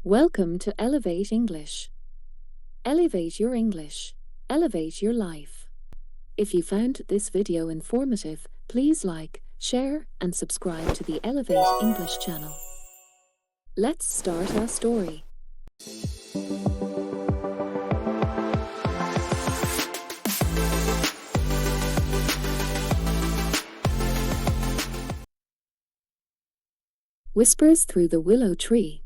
Welcome to Elevate English. Elevate your English. Elevate your life. If you found this video informative, please like, share, and subscribe to the Elevate English channel. Let's start our story. Whispers Through the Willow Tree.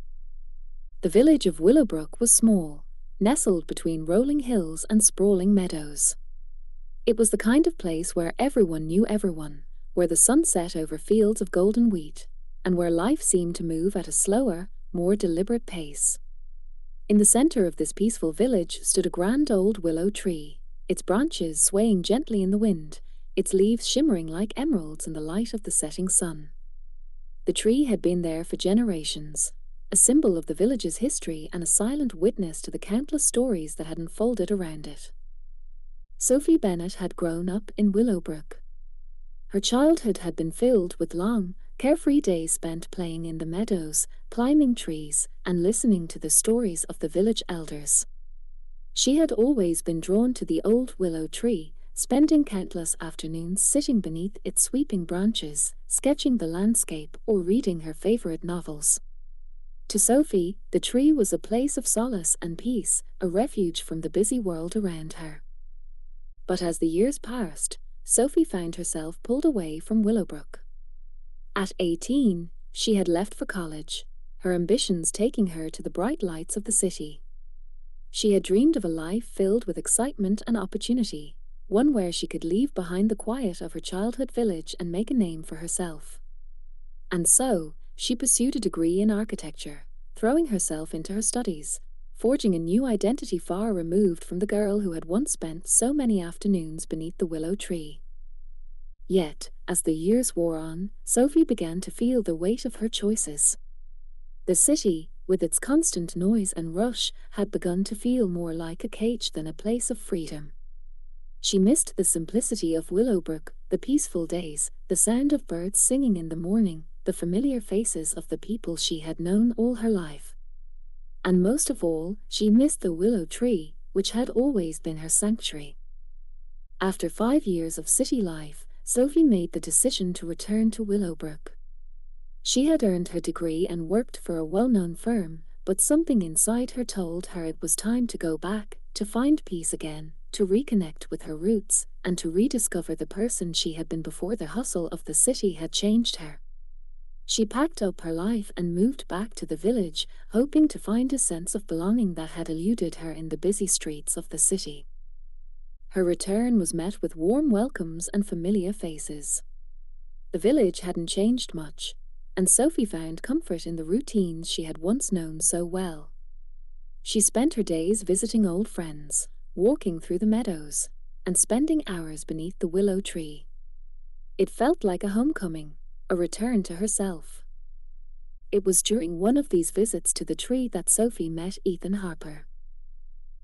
The village of Willowbrook was small, nestled between rolling hills and sprawling meadows. It was the kind of place where everyone knew everyone, where the sun set over fields of golden wheat, and where life seemed to move at a slower, more deliberate pace. In the center of this peaceful village stood a grand old willow tree, its branches swaying gently in the wind, its leaves shimmering like emeralds in the light of the setting sun. The tree had been there for generations, a symbol of the village's history and a silent witness to the countless stories that had unfolded around it. Sophie Bennett had grown up in Willowbrook. Her childhood had been filled with long, carefree days spent playing in the meadows, climbing trees, and listening to the stories of the village elders. She had always been drawn to the old willow tree, spending countless afternoons sitting beneath its sweeping branches, sketching the landscape or reading her favorite novels. To Sophie, the tree was a place of solace and peace, a refuge from the busy world around her. But as the years passed, Sophie found herself pulled away from Willowbrook. At 18, she had left for college, her ambitions taking her to the bright lights of the city. She had dreamed of a life filled with excitement and opportunity, one where she could leave behind the quiet of her childhood village and make a name for herself. And so, she pursued a degree in architecture, throwing herself into her studies, forging a new identity far removed from the girl who had once spent so many afternoons beneath the willow tree. Yet, as the years wore on, Sophie began to feel the weight of her choices. The city, with its constant noise and rush, had begun to feel more like a cage than a place of freedom. She missed the simplicity of Willowbrook, the peaceful days, the sound of birds singing in the morning, the familiar faces of the people she had known all her life. And most of all, she missed the willow tree, which had always been her sanctuary. After 5 years of city life, Sophie made the decision to return to Willowbrook. She had earned her degree and worked for a well-known firm, but something inside her told her it was time to go back, to find peace again, to reconnect with her roots, and to rediscover the person she had been before the hustle of the city had changed her. She packed up her life and moved back to the village, hoping to find a sense of belonging that had eluded her in the busy streets of the city. Her return was met with warm welcomes and familiar faces. The village hadn't changed much, and Sophie found comfort in the routines she had once known so well. She spent her days visiting old friends, walking through the meadows, and spending hours beneath the willow tree. It felt like a homecoming, a return to herself. It was during one of these visits to the tree that Sophie met Ethan Harper.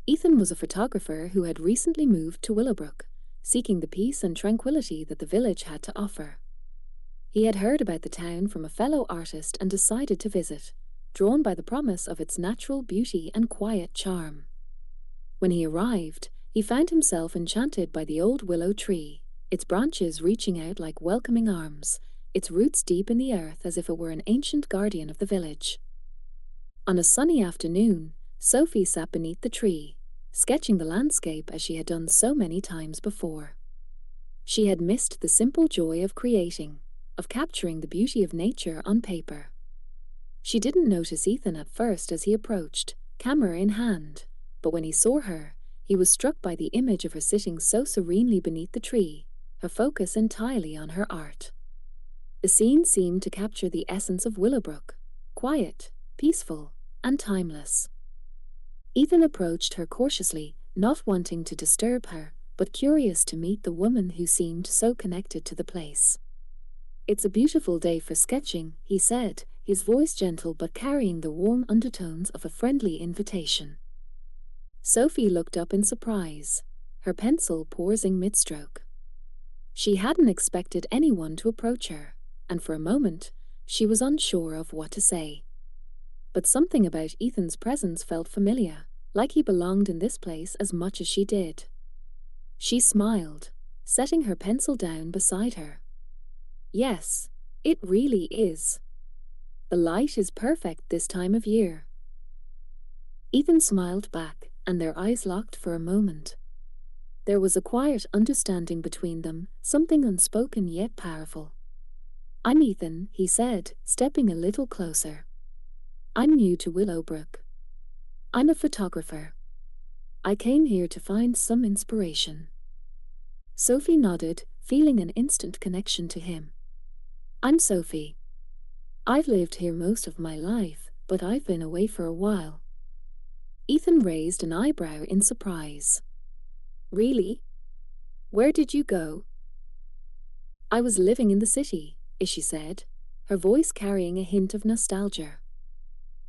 Ethan was a photographer who had recently moved to Willowbrook, seeking the peace and tranquility that the village had to offer. He had heard about the town from a fellow artist and decided to visit, drawn by the promise of its natural beauty and quiet charm. When he arrived, he found himself enchanted by the old willow tree, its branches reaching out like welcoming arms, its roots deep in the earth as if it were an ancient guardian of the village. On a sunny afternoon, Sophie sat beneath the tree, sketching the landscape as she had done so many times before. She had missed the simple joy of creating, of capturing the beauty of nature on paper. She didn't notice Ethan at first as he approached, camera in hand, but when he saw her, he was struck by the image of her sitting so serenely beneath the tree, her focus entirely on her art. The scene seemed to capture the essence of Willowbrook, quiet, peaceful, and timeless. Ethan approached her cautiously, not wanting to disturb her, but curious to meet the woman who seemed so connected to the place. "It's a beautiful day for sketching," he said, his voice gentle but carrying the warm undertones of a friendly invitation. Sophie looked up in surprise, her pencil pausing mid-stroke. She hadn't expected anyone to approach her, and for a moment, she was unsure of what to say. But something about Ethan's presence felt familiar, like he belonged in this place as much as she did. She smiled, setting her pencil down beside her. Yes, it really is. The light is perfect this time of year. Ethan smiled back, and their eyes locked for a moment. There was a quiet understanding between them, something unspoken yet powerful. I'm Ethan, he said, stepping a little closer. I'm new to Willowbrook. I'm a photographer. I came here to find some inspiration. Sophie nodded, feeling an instant connection to him. I'm Sophie. I've lived here most of my life, but I've been away for a while. Ethan raised an eyebrow in surprise. Really? Where did you go? I was living in the city, she said, her voice carrying a hint of nostalgia.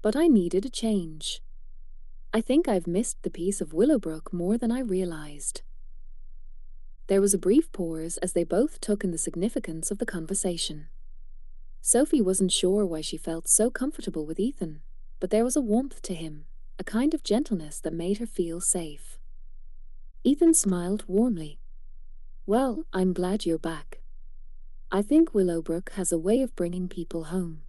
But I needed a change. I think I've missed the peace of Willowbrook more than I realized. There was a brief pause as they both took in the significance of the conversation. Sophie wasn't sure why she felt so comfortable with Ethan, but there was a warmth to him, a kind of gentleness that made her feel safe. Ethan smiled warmly. Well, I'm glad you're back. I think Willowbrook has a way of bringing people home.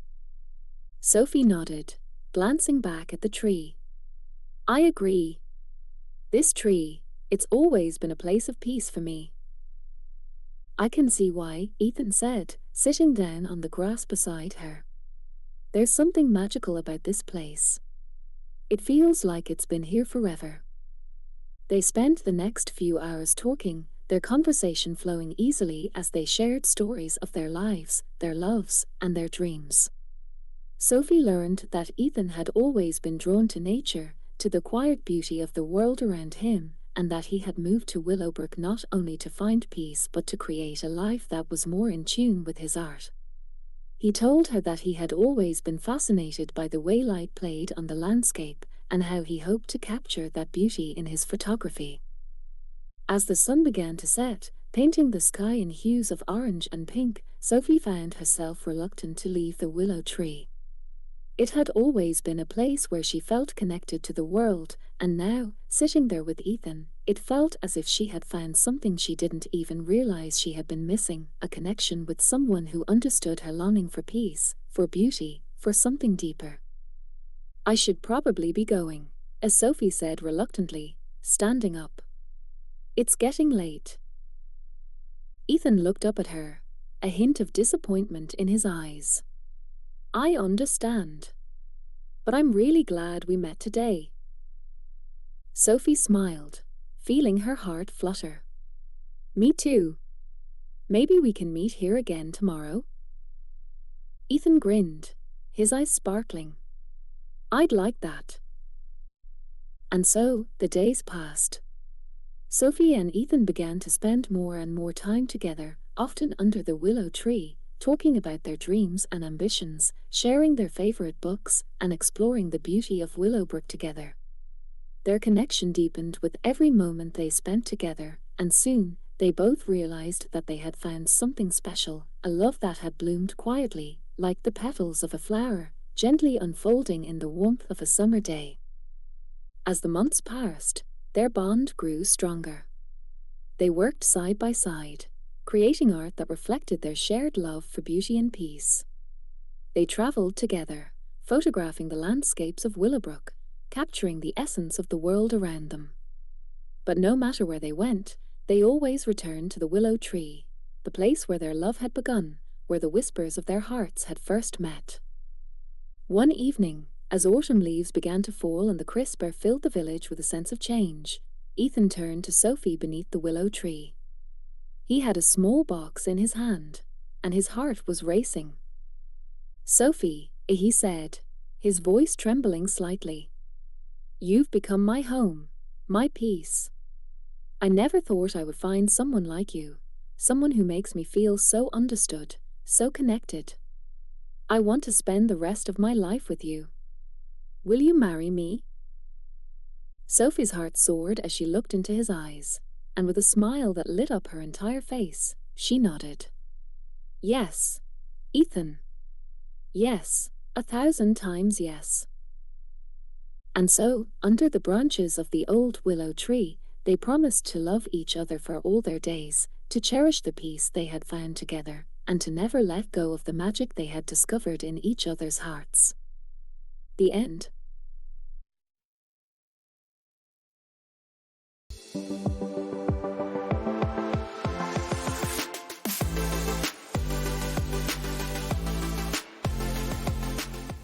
Sophie nodded, glancing back at the tree. I agree. This tree, it's always been a place of peace for me. I can see why, Ethan said, sitting down on the grass beside her. There's something magical about this place. It feels like it's been here forever. They spent the next few hours talking, their conversation flowing easily as they shared stories of their lives, their loves, and their dreams. Sophie learned that Ethan had always been drawn to nature, to the quiet beauty of the world around him, and that he had moved to Willowbrook not only to find peace but to create a life that was more in tune with his art. He told her that he had always been fascinated by the way light played on the landscape, and how he hoped to capture that beauty in his photography. As the sun began to set, painting the sky in hues of orange and pink, Sophie found herself reluctant to leave the willow tree. It had always been a place where she felt connected to the world, and now, sitting there with Ethan, it felt as if she had found something she didn't even realize she had been missing, a connection with someone who understood her longing for peace, for beauty, for something deeper. I should probably be going, as Sophie said reluctantly, standing up. It's getting late. Ethan looked up at her, a hint of disappointment in his eyes. I understand. But I'm really glad we met today. Sophie smiled, feeling her heart flutter. Me too. Maybe we can meet here again tomorrow? Ethan grinned, his eyes sparkling. I'd like that. And so, the days passed. Sophie and Ethan began to spend more and more time together, often under the willow tree, talking about their dreams and ambitions, sharing their favorite books, and exploring the beauty of Willowbrook together. Their connection deepened with every moment they spent together, and soon, they both realized that they had found something special, a love that had bloomed quietly, like the petals of a flower, gently unfolding in the warmth of a summer day. As the months passed, their bond grew stronger. They worked side by side, creating art that reflected their shared love for beauty and peace. They traveled together, photographing the landscapes of Willowbrook, capturing the essence of the world around them. But no matter where they went, they always returned to the willow tree, the place where their love had begun, where the whispers of their hearts had first met. One evening, as autumn leaves began to fall and the crisp air filled the village with a sense of change, Ethan turned to Sophie beneath the willow tree. He had a small box in his hand, and his heart was racing. Sophie, he said, his voice trembling slightly. You've become my home, my peace. I never thought I would find someone like you, someone who makes me feel so understood, so connected. I want to spend the rest of my life with you. Will you marry me? Sophie's heart soared as she looked into his eyes, and with a smile that lit up her entire face, she nodded. Yes, Ethan. Yes, 1,000 times yes. And so, under the branches of the old willow tree, they promised to love each other for all their days, to cherish the peace they had found together, and to never let go of the magic they had discovered in each other's hearts. The end.